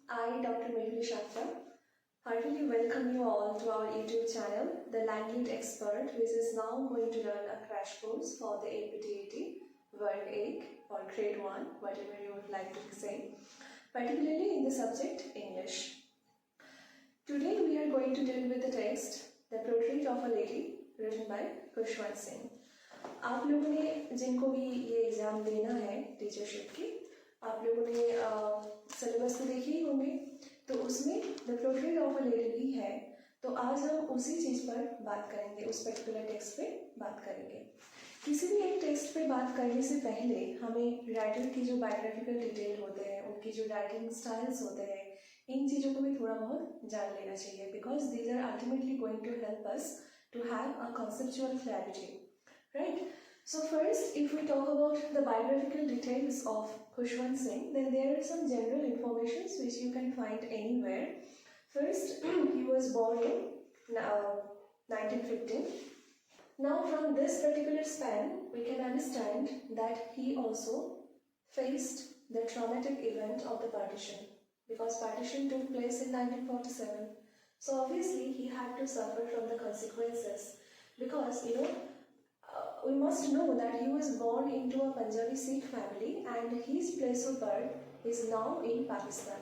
I, Dr. Mehuli Shakta, heartily welcome you all to our YouTube channel, The Language Expert, which is now going to learn a crash course for the APTAT World 8 or Grade 1, whatever you would like to say, particularly in the subject English. Today we are going to deal with the text, The Portrait of a Lady, written by Khushwant Singh. आप लोगों ने जिनको भी ये exam देना है teachership की, आप लोगों ने सिलेबस में देखे ही होंगे, तो उसमें the portrait of a lady भी है. तो आज हम उसी चीज़ पर बात करेंगे, उस पर्टिकुलर टेक्स्ट पे बात करेंगे. किसी भी एक टेक्स्ट पे बात करने से पहले हमें राइटर की जो बायोग्राफिकल डिटेल होते हैं, उनकी जो राइटिंग स्टाइल्स होते हैं, इन चीज़ों को भी थोड़ा बहुत जान लेना चाहिए, because these are ultimately going to help us to have a conceptual clarity, right? So first, if we talk about the biographical details of Khushwant Singh, then there are some general informations which you can find anywhere. First, he was born in 1915. Now from this particular span, we can understand that he also faced the traumatic event of the partition, because partition took place in 1947. So obviously he had to suffer from the consequences, because we must know that he was born into a Punjabi Sikh family and his place of birth is now in Pakistan.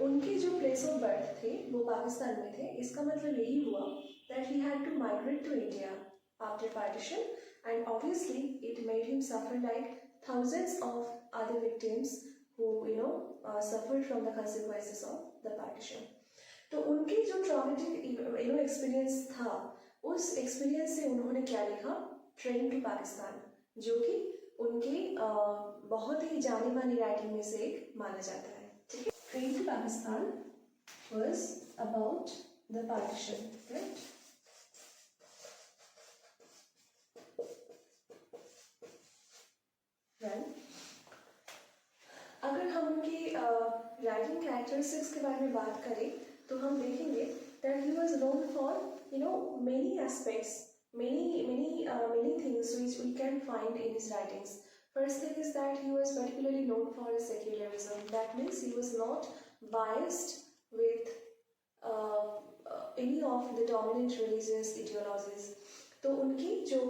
उनके जो place of birth थे वो पाकिस्तान में थे. इसका मतलब यही हुआ that he had to migrate to India after partition, and obviously it made him suffer like thousands of other victims who suffered from the consequences of the partition. तो उनकी जो ट्रॉमेटिक एक्सपीरियंस था, उस एक्सपीरियंस से उन्होंने क्या लिखा, train to Pakistan, जो कि उनकी बहुत ही जानी मानी राइटिंग में से एक माना जाता है. ठीक है. Train to Pakistan was about the partition, right. Well, अगर हम उनकी राइटिंग कैरेक्टरिस्टिक्स के बारे में बात करें तो हम देखेंगे that he was known for many aspects, many things which we can find in his writings. First thing is that he was particularly known for his secularism. That means he was not biased with any of the dominant religious ideologies. तो उनकी जो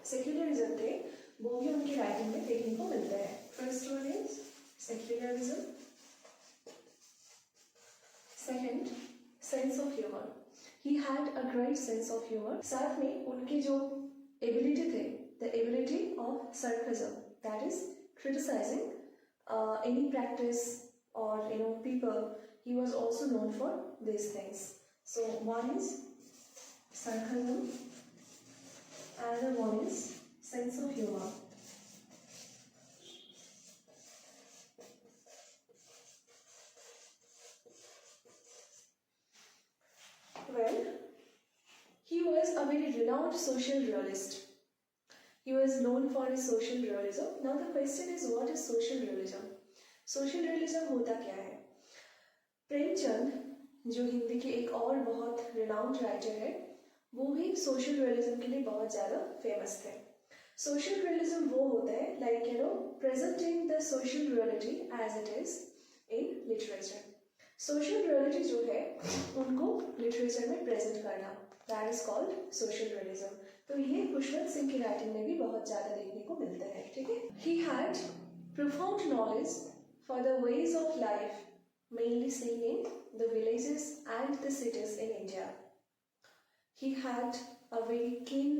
secularism थे वो भी उनकी writing में देखने को मिलता है. First one is secularism. Second, sense of humor. He had a great sense of humor. साथ में उनकी जो ability थे, the ability of sarcasm, that is criticizing any practice or people. He was also known for these things. So one is sarcasm, another one is sense of humor. Well, he was a very renowned social realist. He was known for his social realism. Now the question is, what is social realism? Social realism होता क्या है? प्रेमचंद जो हिंदी के एक और बहुत renowned writer है, वो भी social realism के लिए बहुत ज़्यादा famous थे. Social realism वो होता है like presenting the social reality as it is in literature. Social reality जो है उनको लिटरेचर में प्रेजेंट करना, that is called social realism. तो ये खुशवंत सिंह की राइटिंग में भी बहुत ज़्यादा देखने को मिलता है. ठीक है. He had profound knowledge for the ways of life, mainly seen in the villages and the cities in India. He had a very keen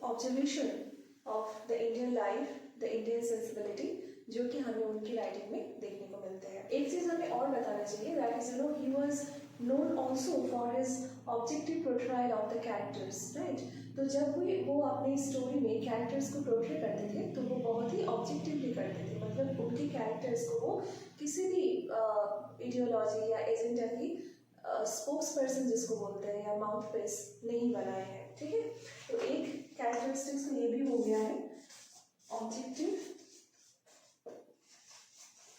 observation of the Indian life, the Indian sensibility, जो कि हमें उनकी writing में देखने को मिलते हैं. एक चीज़ हमें और बताना चाहिए, that is he was known also for his objective portrayal of the characters, right. तो जब भी वो अपनी स्टोरी में कैरेक्टर्स को पोर्ट्रे करते थे तो वो बहुत ही ऑब्जेक्टिवली करते थे. मतलब उनके कैरेक्टर्स को वो किसी भी आइडियोलॉजी या एजेंडा की स्पोक्स पर्सन जिसको बोलते हैं या माउथ पीस नहीं बनाए हैं. ठीक है. तो एक कैरेक्टरिस्टिक्स में ये भी हो गया है, ऑब्जेक्टिव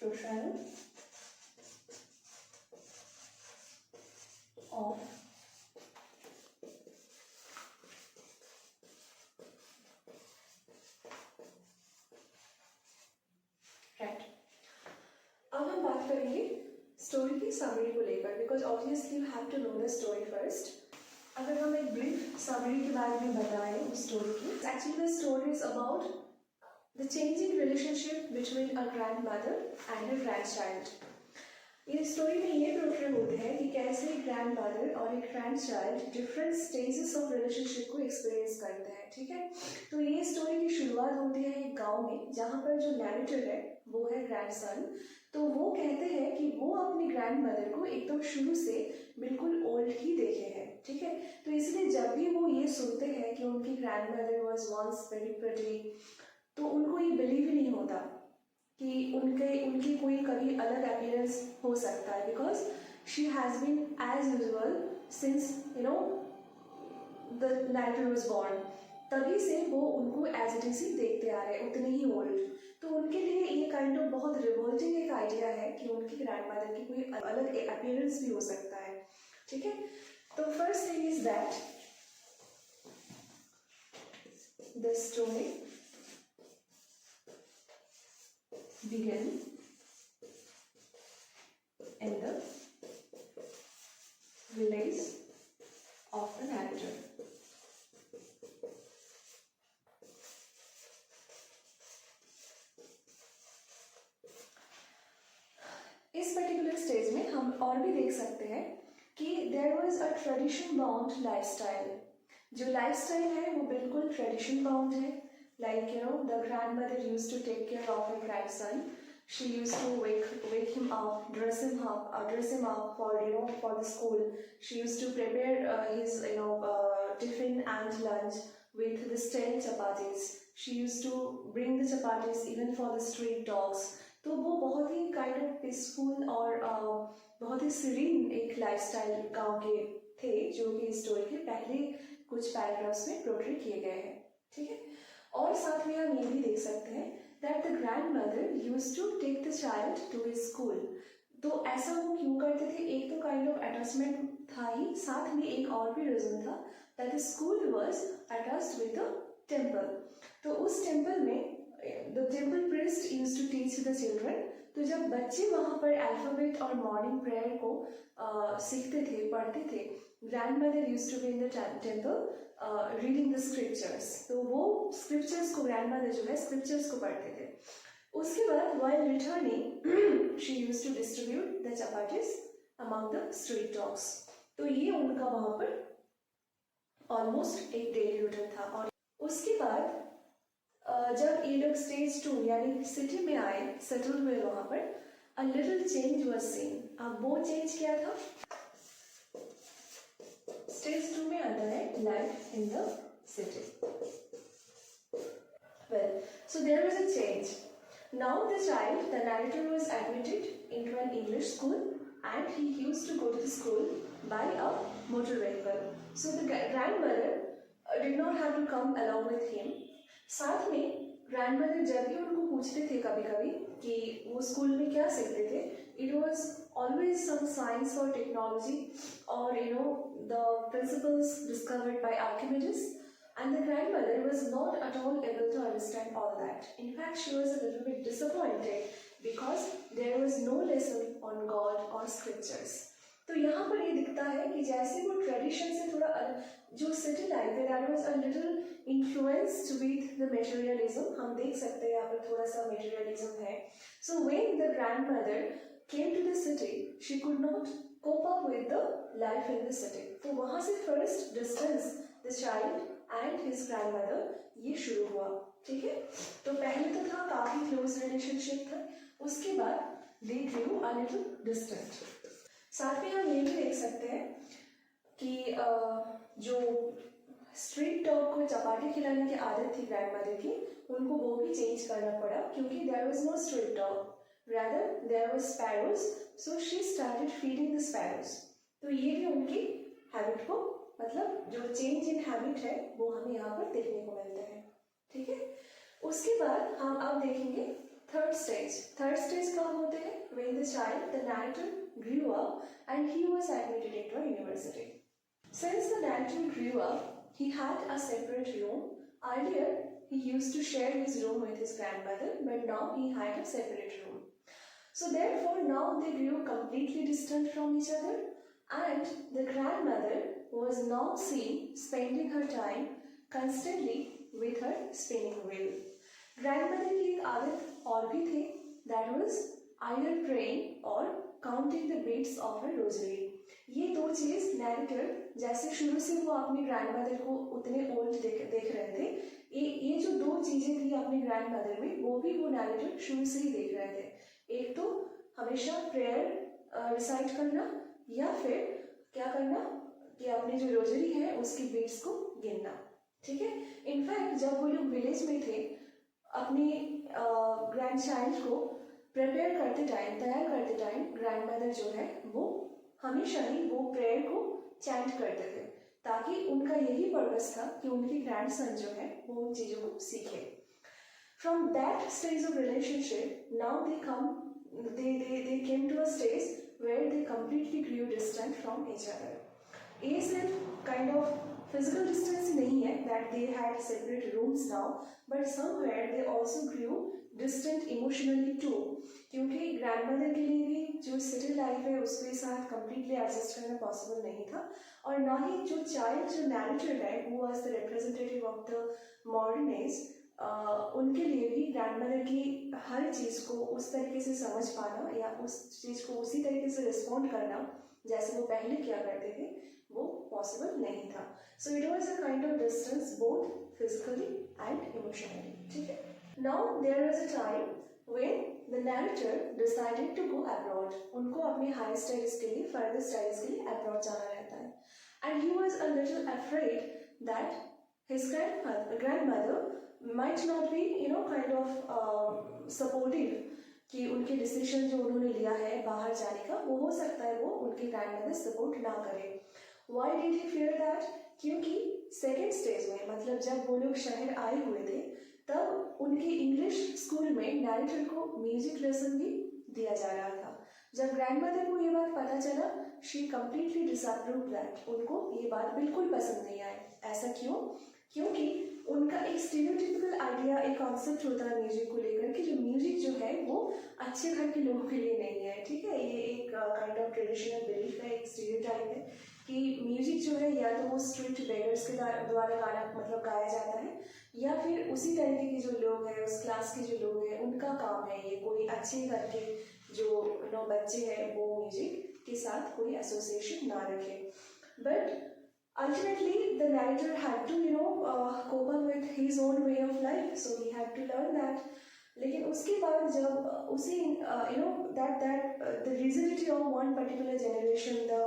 portrayal of right. अब हम बात करेंगे स्टोरी की समरी को लेकर, because obviously you have to know the story first. अगर हम एक ब्रीफ समरी के बारे में बताएं उस स्टोरी की, actually the story is about the changing relationship between a grand mother and a grand child. इस स्टोरी में ये पोर्ट्रे होते हैं कि कैसे एक ग्रैंड मदर और एक grand child different stages of relationship को एक्सपीरियंस करते हैं. ठीक है, तो ये स्टोरी की शुरुआत होती है एक गांव में, जहाँ पर जो नैरेटर है वो है ग्रैंडसन. तो वो कहते हैं कि वो अपनी ग्रैंड मदर को एकदम शुरू से बिल्कुल ओल्ड ही देखे हैं. ठीक है, तो इसलिए जब भी वो ये सुनते हैं कि उनकी grand mother was once very pretty, तो उनको ये बिलीव ही नहीं होता कि उनकी कोई कभी अलग अपीयरेंस हो सकता है, because she has been as usual since the narrator was born. तभी से वो उनको एज इट इज ही देखते आ रहे हैं, उतने ही ओल्ड. तो उनके लिए ये काइंड ऑफ बहुत रिवोल्टिंग एक आइडिया है कि उनकी ग्रैंड मदर की कोई अलग अपीयरेंस भी हो सकता है. ठीक है, तो first thing is that the story begin in the village of the narrator. इस पर्टिकुलर स्टेज में हम और भी देख सकते हैं कि there was a tradition bound lifestyle. जो लाइफस्टाइल है वो बिल्कुल ट्रेडिशन बाउंड है. Like, you know, the grandmother used to take care of her grandson. She used to wake him up, dress him up for for the school. She used to prepare his tiffin and lunch with the stale chapatis. She used to bring the chapatis even for the street dogs. तो वो बहुत ही kind of peaceful और बहुत ही serene एक lifestyle गाँव के थे, जो कि स्टोरी के पहले कुछ पैराग्राफ्स में पोर्ट्रे किए गए हैं. ठीक है, और साथ में हम ये भी देख सकते हैं that the grand mother use to take the child to his school. तो ऐसा वो क्यों करते थे? एक तो काइंड ऑफ अटैचमेंट था ही, साथ में एक और भी रीजन था that the school was attached with the temple. तो उस टेम्पल में the temple priest use to teach the children. तो जब बच्चे वहाँ पर अल्फाबेट और मॉर्निंग प्रेयर को सीखते थे, पढ़ते थे, grand mother use to be in the temple reading the scriptures. तो वो स्क्रिप्चर्स को ग्रैंड मदर जो है स्क्रिप्चर्स को पढ़ते थे. उसके बाद while returning she used to distribute the chapatis among the street dogs. तो ये उनका वहाँ पर ऑलमोस्ट एक डेली रूटीन था. और उसके बाद जब ये लोग स्टेज 2 यानी सिटी में आए, सेटल हुए वहाँ पर, a little change was scene. अब वो चेंज क्या था? स्टेज 2 में आता है life in the city. Well, so there was a change. Now the child, the narrator, was admitted into an English school, and he used to go to the school by a motor vehicle. So the grandmother did not have to come along with him. साथ में grandmother जब भी उनको पूछते थे कभी-कभी कि वो स्कूल में क्या सीखते थे, it was always some science or technology or the principles discovered by Archimedes. And the grandmother was not at all able to understand all that. In fact, she was a little bit disappointed because there was no lesson on God or scriptures. तो यहाँ पर ये दिखता है कि जैसे वो tradition से थोड़ा जो सिटी लाइफ है that was a little influenced with the materialism. हम देख सकते हैं यहाँ पर थोड़ा सा मटेरियलिज्म है. So when the grandmother came to the city, she could not cope up with the life in the city. तो वहाँ से first distance the child and his grandmother ये शुरू हुआ. ठीक है, तो पहले तो था काफी क्लोज रिलेशनशिप था, उसके बाद दे ग्रू अ लिटिल डिस्टेंट. साथ में हम ये भी देख सकते हैं कि जो स्ट्रीट डॉग को चपाटी खिलाने की आदत थी ग्रैंडमदर की, उनको वो भी चेंज करना पड़ा क्योंकि there was no street dog, rather there were sparrows, so she started feeding the sparrows. तो ये भी उनकी हैबिट को, मतलब जो चेंज इन हैबिट है वो हमें यहाँ पर देखने को मिलता है. ठीक है, उसके बाद हम अब देखेंगे थर्ड स्टेज. थर्ड स्टेज कब होते हैं? when the child, the narrator, grew up and he was admitted into a university. Since the narrator grew up, he had a separate room. Earlier he used to share his room with his grandmother, but now he had a separate room. So therefore now they grew completely distant from each other, and the grandmother was now seen spending her time constantly with her spinning wheel. Grandmother की एक आदत और भी थी, that was either praying or counting the beads of her rosary. ये दो चीज narrator जैसे शुरू से वो अपनी ग्रैंडमदर को उतने ओल्ड देख रहे थे, ये जो दो चीजें थी अपनी ग्रैंडमदर में, वो भी वो नैरेटर शुरू से ही देख रहे थे। एक तो हमेशा प्रेयर रिसाइट करना, या फिर क्या करना कि अपनी जो रोजरी है उसकी बीट्स को गिनना। ठीक है, इनफैक्ट जब वो लोग विलेज में थे, अपनी ग्रैंड चाइल्ड को प्रिपेयर करते टाइम, तैयार करते टाइम, ग्रैंडमदर जो है वो हमेशा ही वो प्रेयर को चैंट करते थे, ताकि उनका यही पर्पस था कि उनकी ग्रैंडसन जो है वो उन चीज़ों को सीखे। From that stage of relationship, now they came to a stage where they completely grew distant from each other. ये सिर्फ kind of physical distance नहीं है, that they had separate rooms now, but somewhere they also grew distant emotionally too, क्योंकि grandmother के लिए भी जो city life है उसके साथ कम्प्लीटली एडजस्ट करना पॉसिबल नहीं था, और ना ही जो चाइल्ड जो नैरेटर है वो was the representative of the modern age, उनके लिए भी ग्रैंडमदर की हर चीज़ को उस तरीके से समझ पाना या उस चीज़ को उसी तरीके से रिस्पॉन्ड करना जैसे वो पहले किया करते थे, वो पॉसिबल नहीं था। So it was a kind of distance both physically and emotionally. ठीक है, now there was a time when the narrator decided to go abroad. उनको अपने हायर स्टडीज के लिए, फर्दर स्टडीज के लिए अब्रॉड जाना रहता है, and he was a little afraid that his grandmother might not be kind of supportive, कि उनके डिसीजन जो उन्होंने लिया है बाहर जाने का, वो हो सकता है वो उनकी ग्रैंडमदर सपोर्ट ना करे। Why did he fear that? क्योंकि सेकेंड स्टेज में, मतलब जब वो लोग शहर आए हुए थे, तब उनके इंग्लिश स्कूल में नैरेटर को म्यूजिक लेसन भी दिया जा रहा था। जब ग्रैंडमदर को ये बात पता चला, शी कम्प्लीटली डिसअप्रूव्ड दैट, उनको ये बात बिल्कुल पसंद नहीं आई। ऐसा क्यों? क्योंकि उनका एक स्टीरियोटिपिकल आइडिया, एक कॉन्सेप्ट होता है म्यूजिक को लेकर कि जो म्यूजिक जो है वो अच्छे घर के लोगों के लिए नहीं है। ठीक है, ये एक काइंड ऑफ ट्रेडिशनल बिलीफ है, एक स्टीरियोटाइप है कि म्यूजिक जो है या तो वो स्ट्रीट बेगर्स के द्वारा गाना मतलब गाया जाता है, या फिर उसी तरीके के जो लोग हैं, उस क्लास के जो लोग हैं, उनका काम है ये, कोई अच्छे घर के जो बच्चे हैं वो म्यूजिक के साथ कोई एसोसिएशन ना रखे। But ultimately the narrator had to cope up with his own way of life, so he had to learn that. लेकिन उसके बाद जब उसी that the rigidity of one particular generation, the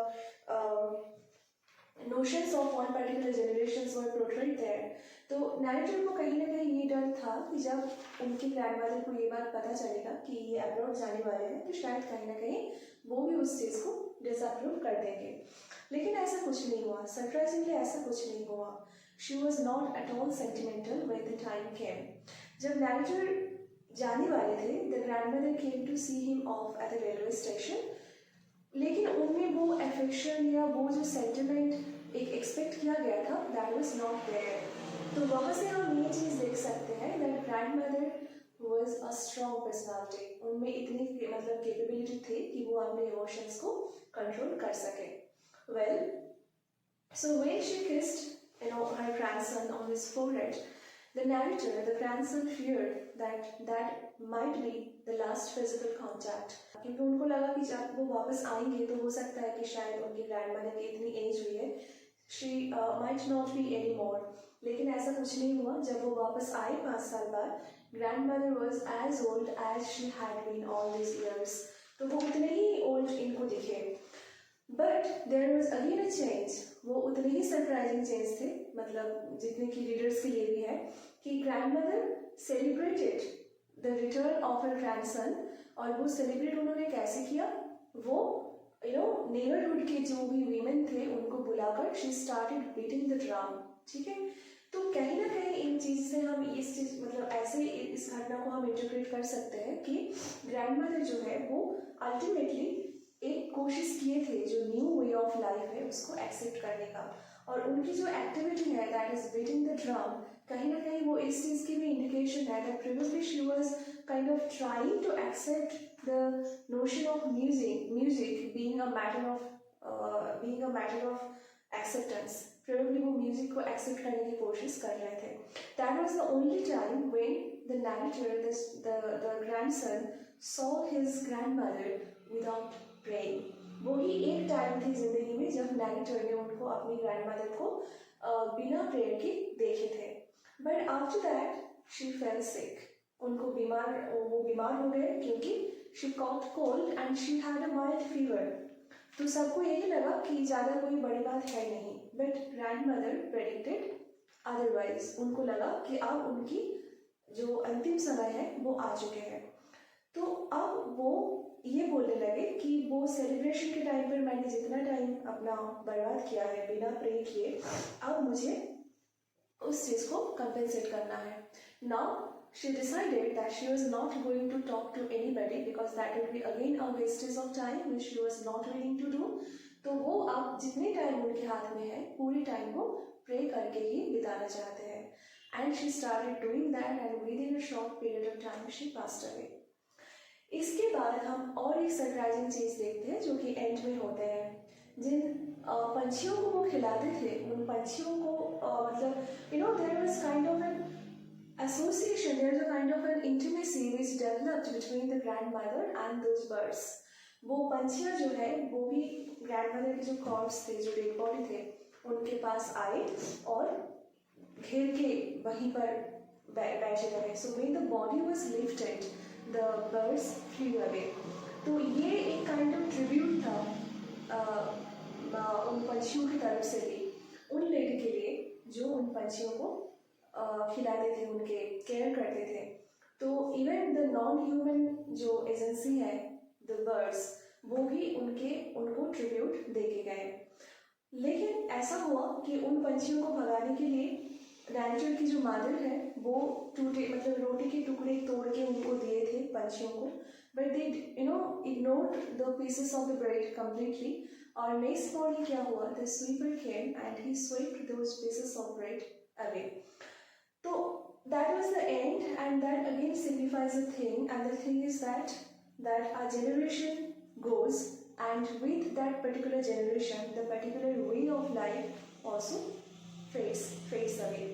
notions of one particular generations were portrayed there, तो narrator को कहीं ना कहीं ये डर था कि जब उनकी ग्रैंडमदर को ये बात पता चलेगा कि ये अब्रॉड जाने वाले हैं, तो शायद कहीं ना कहीं वो भी उस चीज़ को डिसअप्रूव कर देंगे। लेकिन ऐसा कुछ नहीं हुआ, सरप्राइजिंगली ऐसा कुछ नहीं हुआ। She was not at all sentimental when the time came. जब नैरेटर जाने वाले थे, the grandmother came to see him off at the railway station, लेकिन उनमें वो अफेक्शन या वो जो सेंटिमेंट एक एक्सपेक्ट किया गया था, दैट वाज नॉट देयर। तो वहाँ से हम ये चीज़ देख सकते हैं that grandmother was a strong personality. उनमें इतनी मतलब कैपेबिलिटी थी कि वो अपने इमोशंस को कंट्रोल कर सके। Well, so when she kissed her grandson on his forehead, the narrator, the grandson, feared that might be the last physical contact, क्योंकि उनको लगा कि जब वो वापस आएंगे तो हो सकता है कि शायद उनकी ग्रैंडमदर की इतनी एज हुई है, she might not be anymore। लेकिन ऐसा कुछ नहीं हुआ। जब वो वापस आए 5 साल बाद, grandmother was as old as she had been all these years, तो वो उतने ही ओल्ड इनको दिखे। But there was again a change, वो उतने ही सरप्राइजिंग चेंज थे, मतलब जितने की रीडर्स के लिए भी है, कि grandmother celebrated the return of her grandson. और वो सेलिब्रेट उन्होंने कैसे किया? वो नेबरहुड के जो भी वीमेन थे उनको बुलाकर she started beating the drum. ठीक है, तो कहीं ना कहीं इन चीज़ से हम इस चीज़ मतलब ऐसे इस घटना को हम इंटरप्रेट कर सकते हैं कि ग्रैंडमदर जो है वो अल्टीमेटली एक कोशिश किए थे जो न्यू वे ऑफ लाइफ है उसको एक्सेप्ट करने का, और उनकी जो एक्टिविटी है that is beating the drum, कहीं ना कहीं वो इस चीज़ की भी इंडिकेशन है that previously she was kind of trying to accept the notion of music being a matter of acceptance. Probably वो म्यूजिक को एक्सेप्ट करने की कोशिश कर रहे थे. That was the only time when the narrator, the grandson, saw his grandmother without praying. वो ही एक टाइम थी जिंदगी में जब narrator ने उनको अपनी grandmother को बिना प्रेयर के देखे थे. But after that she fell sick. वो बीमार हो गए क्योंकि she caught cold and she had a mild fever. तो सबको यही लगा कि ज़्यादा कोई बड़ी बात है नहीं. But grandmother predicted otherwise. उनको लगा कि अब उनकी जो अंतिम समय है वो आ चुके हैं. तो अब वो ये बोलने लगे कि वो सेलिब्रेशन के टाइम पर मैंने जितना टाइम अपना बर्बाद किया है बिना प्रे किए, अब मुझे उस चीज़ को कंपेंसेट करना है. Now she decided that she was not going to talk to anybody because that would be again a wastage of time which she was not willing to do. तो वो अब जितने टाइम उनके हाथ में है पूरी टाइम वो प्रे करके ही बिताना चाहते हैं. And she started doing that and within a short period of time she passed away. इसके बाद हम और एक सरप्राइजिंग चीज़ देखते हैं जो कि एंड में होते हैं. जिन पंछियों को वो खिलाते थे उन पंछियों को मतलब there was kind of an association, there is a kind of an intimacy which developed between the grandmother and those birds. वो पंछियाँ जो है वो भी ग्रैंडमदर के जो कॉर्प्स थे, जो डेड बॉडी थे, उनके पास आए और घेर के वहीं पर बैठे रहे. So when the body was lifted, the birds flew away. तो ये एक kind of tribute था उन पंछियों की तरफ से भी उन लेडी के लिए जो उन पंछियों को खिलाते थे, उनके केयर करते थे. तो इवन द नॉन ह्यूमन जो एजेंसी है, द बर्ड्स, वो भी उनको ट्रिब्यूट दे के गए. लेकिन ऐसा हुआ कि उन पंछियों को भगाने के लिए रैंचर की जो मदर है वो रोटी के टुकड़े तोड़ के उनको दिए थे पंछियों को. But they ignored the pieces of the bread completely. और नेक्स्ट मॉर्निंग क्या हुआ, the sweeper came and he swept those pieces of bread away. So that was the end, and that again signifies a thing, and the thing is that our generation goes, and with that particular generation, the particular way of life also fades away.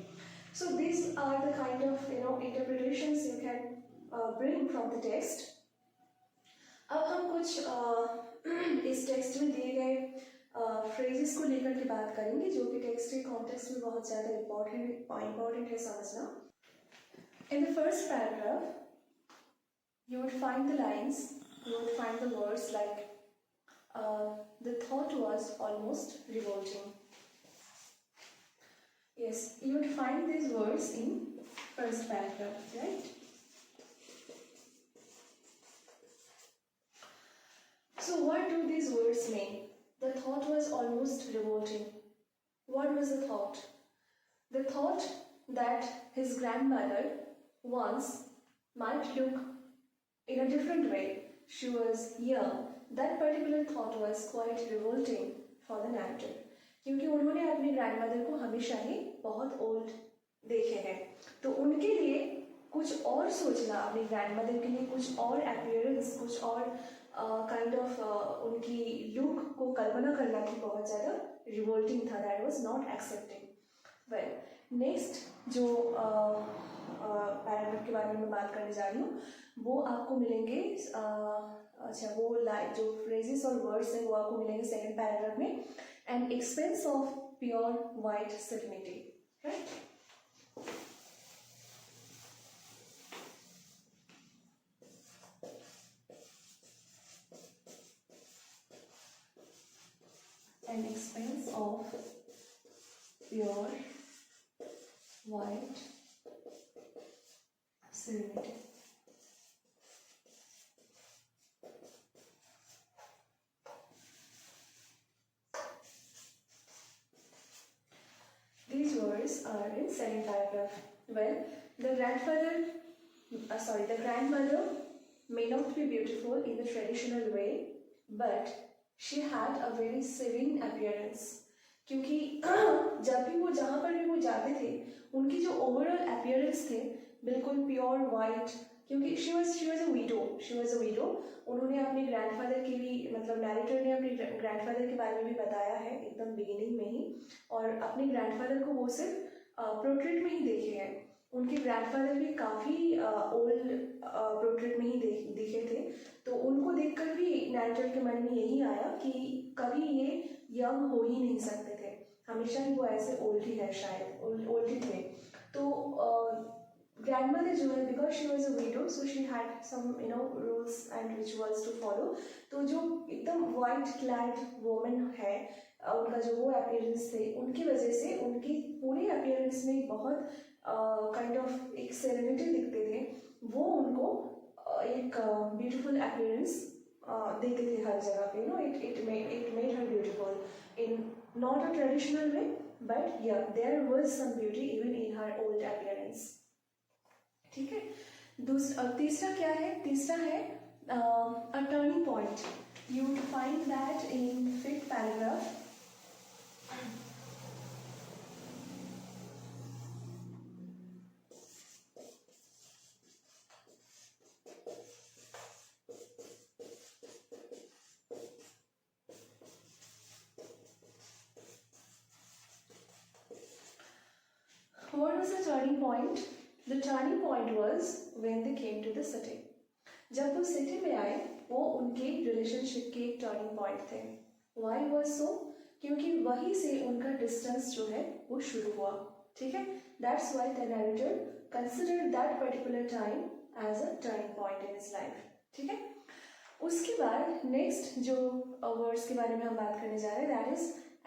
So these are the kind of interpretations you can bring from the text. अब हम कुछ इस text में दिए गए phrases को लेकर के बात करेंगे जो कि टेक्स्ट के कॉन्टेक्स्ट में बहुत ज़्यादा इम्पॉर्टेंट है समझना. In the first paragraph, you would find the lines, you would find the words like the thought was almost revolting. Yes, you would find these words in first paragraph, right? So what do these words mean? The thought was almost revolting. What was the thought? The thought that his grandmother once might look in a different way. She was young. That particular thought was quite revolting for the narrator. क्योंकि उन्होंने अपनी grandmother को हमेशा ही बहुत old देखे हैं, तो उनके लिए कुछ और सोचना, अपनी ग्रैंडमदर के लिए कुछ और अपीयरेंस, कुछ और काइंड ऑफ उनकी लुक को कल्पना करना भी बहुत ज़्यादा रिवोल्टिंग था. That was not accepting. Well, next जो पैराग्राफ के बारे में मैं बात करने जा रही हूँ वो आपको मिलेंगे वो लाइन जो फ्रेजेस और वर्ड्स हैं वो आपको मिलेंगे सेकंड पैराग्राफ में. An expense of pure white serenity. Right. An expanse of pure white serenity. These words are in second paragraph. Well, the grandmother may not be beautiful in the traditional way, but she had a very serene appearance. क्योंकि जब भी वो जहाँ पर भी वो जाते थे उनकी जो ओवरऑल अपीयरेंस थे बिल्कुल प्योर वाइट, क्योंकि शी वॉज अ वीडो। उन्होंने अपने ग्रैंडफादर के भी, मतलब नैरेटर ने अपने ग्रैंडफादर के बारे में भी बताया है एकदम बिगिनिंग में ही, और अपने ग्रैंडफादर को वो सिर्फ पोर्ट्रेट में ही देखे हैं। उनके ग्रैंडफादर भी काफ़ी ओल्ड पोर्ट्रेट में ही दिखे थे, तो उनको देखकर भी नैरेटर के मन में यही आया कि कभी ये यंग हो ही नहीं सकते थे, हमेशा ही वो ऐसे ओल्ड ही है, शायद ओल्ड ही थे। तो ग्रैंडमदर जो है, because she was a widow, so she had some rules and rituals to follow. तो जो एकदम वाइट क्लैड वोमेन है, उनका जो वो अपीयरेंस थे, उनकी वजह से उनकी पूरे अपीयरेंस में बहुत काइंड ऑफ एक सेरेनिटी दिखते थे। वो उनको एक ब्यूटीफुल अपीयरेंस देते थे हर जगह पे। It made her beautiful in not a traditional way, but yeah there was some beauty even in her old appearance. ठीक है, तीसरा क्या है? तीसरा है a turning point. You would find that in 5th paragraph. What was the turning point? The turning point was when they came to the city. जब वो city में आए, वो उनके रिलेशनशिप के एक टर्निंग पॉइंट थे। Why was so? क्योंकि वहीं से उनका डिस्टेंस जो है वो शुरू हुआ। ठीक है, That's why the narrator considered that particular time as a turning point in his life. ठीक है, उसके बाद नेक्स्ट जो वर्ड्स के बारे में हम बात करने जा रहे हैं, that is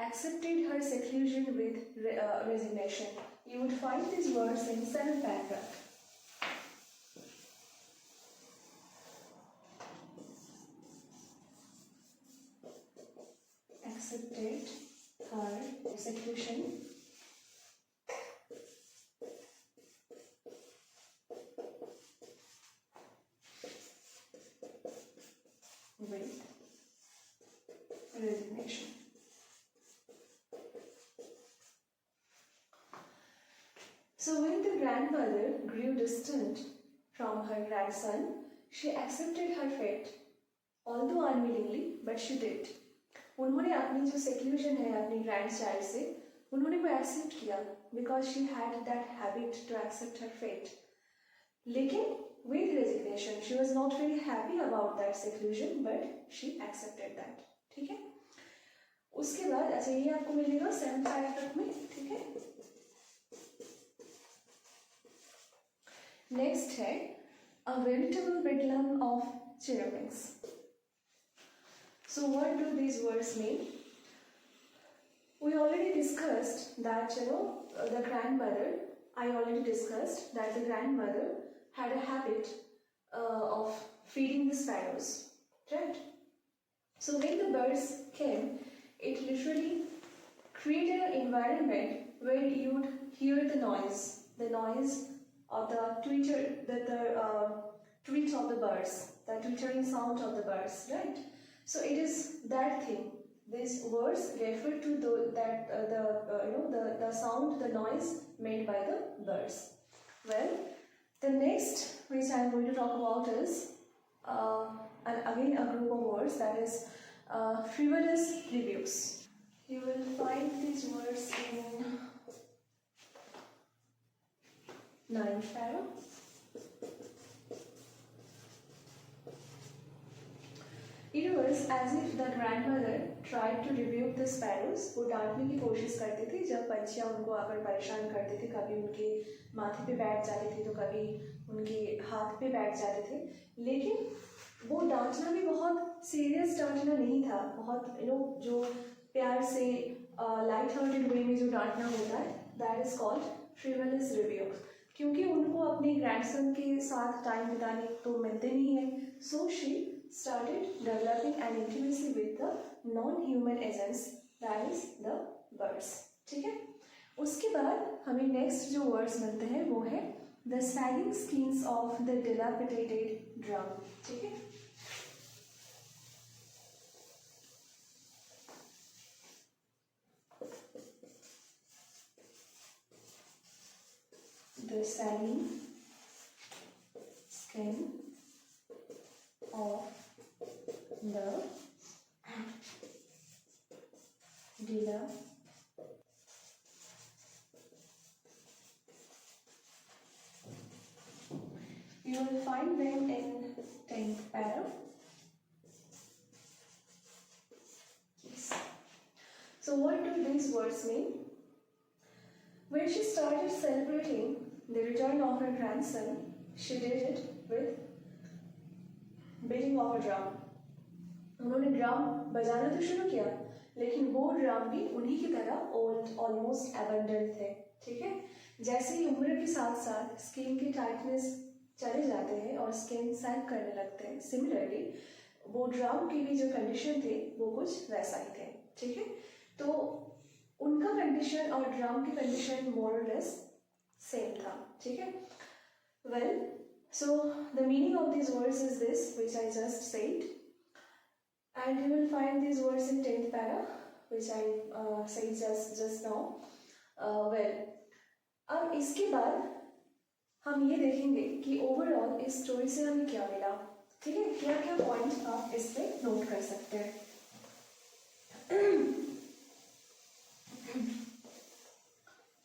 accepted her seclusion with resignation. You would find these words in 7th paragraph. Accepted her seclusion with resignation. So when the grandmother grew distant from her grandson, she accepted her fate, although unwillingly, but she did. उन्होंने अपनी जो seclusion है अपनी grand child से, उन्होंने वो accept किया, because she had that habit to accept her fate. लेकिन with resignation, she was not very happy about that seclusion, but she accepted that. ठीक है, उसके बाद अच्छा ये आपको मिलेगा 7th पैराग्राफ में। ठीक है, नेक्स्ट है a veritable bedlam of chirrupings. So what do these words mean? We already discussed that the grandmother, I already discussed that the grandmother had a habit of feeding the sparrows, right? So when the birds came, it literally created an environment where you would hear the noise of the tweet of the birds, the twittering sound of the birds, right? So it is that thing. These words refer to the sound, the noise made by the birds. Well, the next which I am going to talk about is and again a group of words, that is frivolous rebukes. You will find these words in 9th para. It was as if the grandmother tried to rebuke the sparrows. वो डांटने की कोशिश करते थे जब पंछियाँ उनको आकर परेशान करते थे, कभी उनके माथे पे बैठ जाते थे तो कभी उनके हाथ पे बैठ जाते थे। लेकिन वो डांटना भी बहुत सीरियस डांटना नहीं था, बहुत जो प्यार से लाइट हार्टेड वे में जो डांटना होता है, that is called frivolous rebuke. क्योंकि उनको अपने ग्रैंडसन के साथ टाइम बिताने तो मिलते नहीं है, so she started developing an intimacy with the non-human agents, that is the birds. ठीक है, उसके बाद हमें नेक्स्ट जो वर्ड्स मिलते हैं वो है the sagging skins of the dilapidated drum. ठीक है, the sagging skin of the dealer you will find them in 10th para. Yes. So what do these words mean? When she started celebrating the return of her grandson, she did it with beating of a drum. उन्होंने drum बजाना तो शुरू किया, लेकिन वो drum भी उन्हीं की तरह ओल्ड ऑलमोस्ट एबंडेंट थे. ठीक है. जैसे ही उम्र के साथ साथ स्किन की टाइटनेस चले जाते हैं और स्किन सैग करने लगते हैं, सिमिलरली वो ड्रम की भी जो कंडीशन थे वो कुछ वैसा ही थे. ठीक है. तो उनका कंडीशन और ड्रम की कंडीशन मोर और लेस सेम था. ठीक है. Well, so the meaning of these words is this, which I just said, and you will find these words in 10th para, which I said just now. Well, अब इसके बाद हम ये देखेंगे कि ओवरऑल इस स्टोरी से हमें क्या मिला. ठीक है. क्या क्या पॉइंट आप इस पे नोट कर सकते हैं.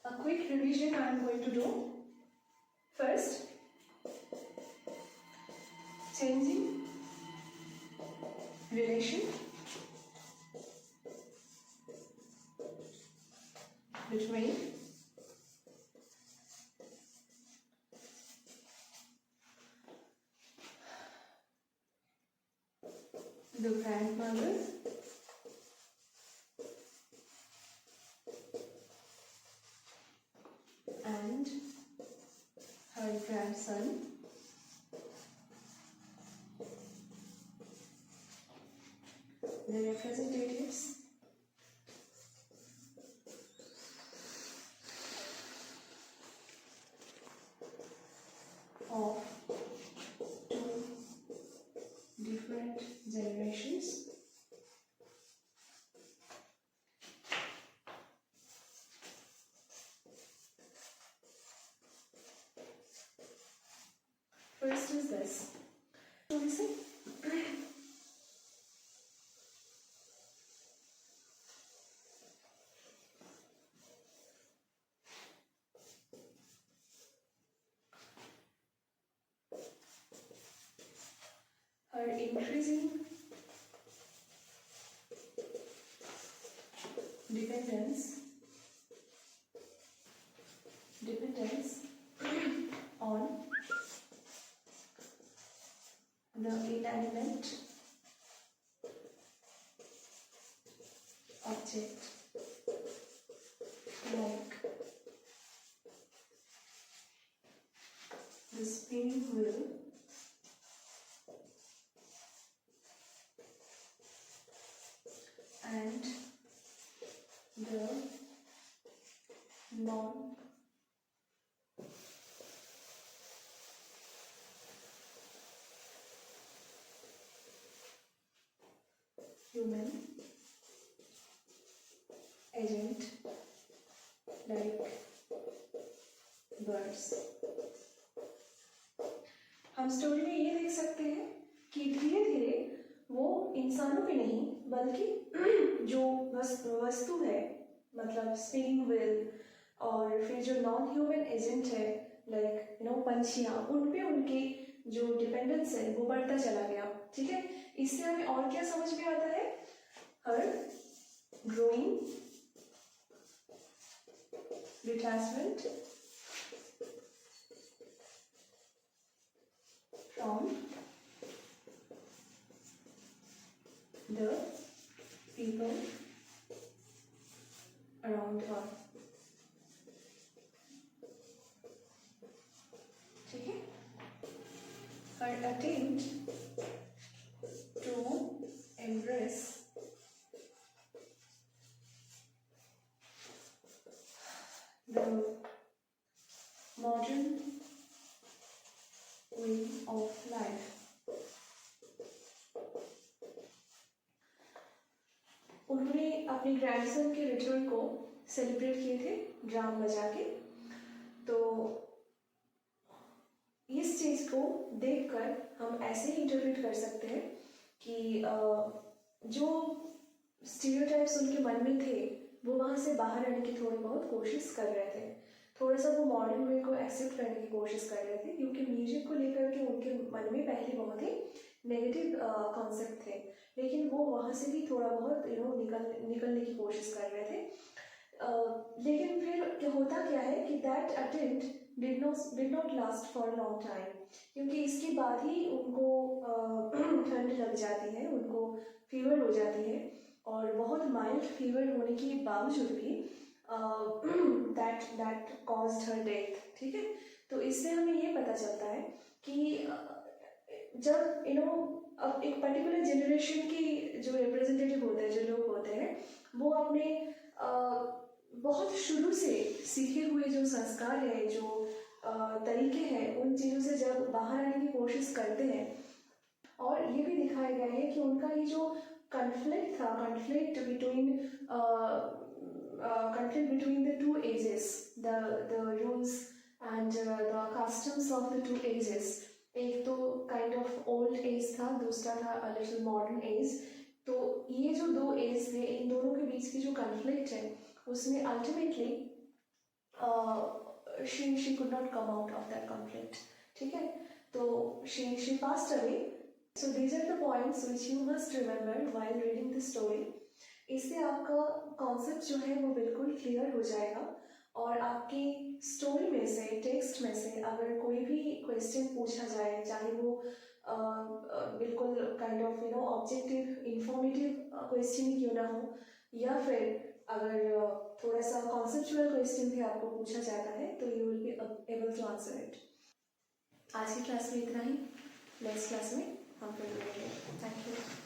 A quick revision I am going to do. First, changing relation between the grandmother and her grandson, the representatives of two different generations. First is this. So we say her increasing dependence on the inanimate object like the spinning wheel and the non-human agent like birds. हम story में ये देख सकते हैं कि धीरे धीरे वो इंसानों पे नहीं बल्कि जो वस्तु है, मतलब स्पिनिंग व्हील और फिर जो नॉन ह्यूमन एजेंट है लाइक पंछियाँ, उन पे उनकी जो डिपेंडेंस है वो बढ़ता चला गया. ठीक है. इससे हमें और क्या समझ में आता है? हर growing detachment from the people around her. ठीक है. Her attempt to embrace the modern way of life. उन्होंने अपने ग्रैंडसन के रिटर्न को सेलिब्रेट किए थे ड्राम बजा के. तो इस चीज़ को देखकर हम ऐसे ही इंटरप्रेट कर सकते हैं कि जो स्टीरियोटाइप्स उनके मन में थे वो वहाँ से बाहर आने की थोड़ी बहुत कोशिश कर रहे थे, थोड़ा सा वो मॉडर्न वे को एक्सेप्ट करने की कोशिश कर रहे थे, क्योंकि म्यूजिक को लेकर के उनके मन में पहले बहुत ही नेगेटिव कॉन्सेप्ट थे, लेकिन वो वहाँ से भी थोड़ा बहुत निकलने की कोशिश कर रहे थे। लेकिन फिर क्या होता क्या है कि that attempt did not last for long time, क्योंकि इसके बाद ही उनको ठंड लग जाती है, उनको फीवर हो जाती है, और बहुत माइल्ड फीवर होने के बावजूद भी दैट कॉज्ड हर डेथ। ठीक है, तो इससे हमें ये पता चलता है कि जब अब एक पर्टिकुलर जनरेशन की जो रिप्रेजेंटेटिव होते हैं, जो लोग होते हैं, वो अपने बहुत शुरू से सीखे हुए जो संस्कार है, जो तरीके हैं, उन चीज़ों से जब बाहर आने की कोशिश करते हैं, और ये भी दिखाया गया है कि उनका ये जो कन्फ्लिक्ट था, conflict between the two ages, the rules and the customs of the two ages, एक तो काइंड ऑफ ओल्ड एज था, दूसरा था अ लिटिल मॉडर्न एज। तो ये जो दो एज थे, इन दोनों के बीच की जो कन्फ्लिक्ट है, उसमें ultimately she could not come out of that conflict. ठीक है, तो she passed away. So these are the points which you must remember while reading the story. इससे आपका कॉन्सेप्ट जो है वो बिल्कुल क्लियर हो जाएगा, और आपकी स्टोरी में से, टेक्स्ट में से अगर कोई भी क्वेश्चन पूछा जाए, चाहे वो बिल्कुल kind of objective informative question ही क्यों ना हो, या फिर अगर थोड़ा सा कॉन्सेप्चुअल क्वेश्चन भी आपको पूछा जाता है, तो you will be able to answer it. आज की क्लास में इतना ही, नेक्स्ट क्लास में हम फिर मिलेंगे। Thank you.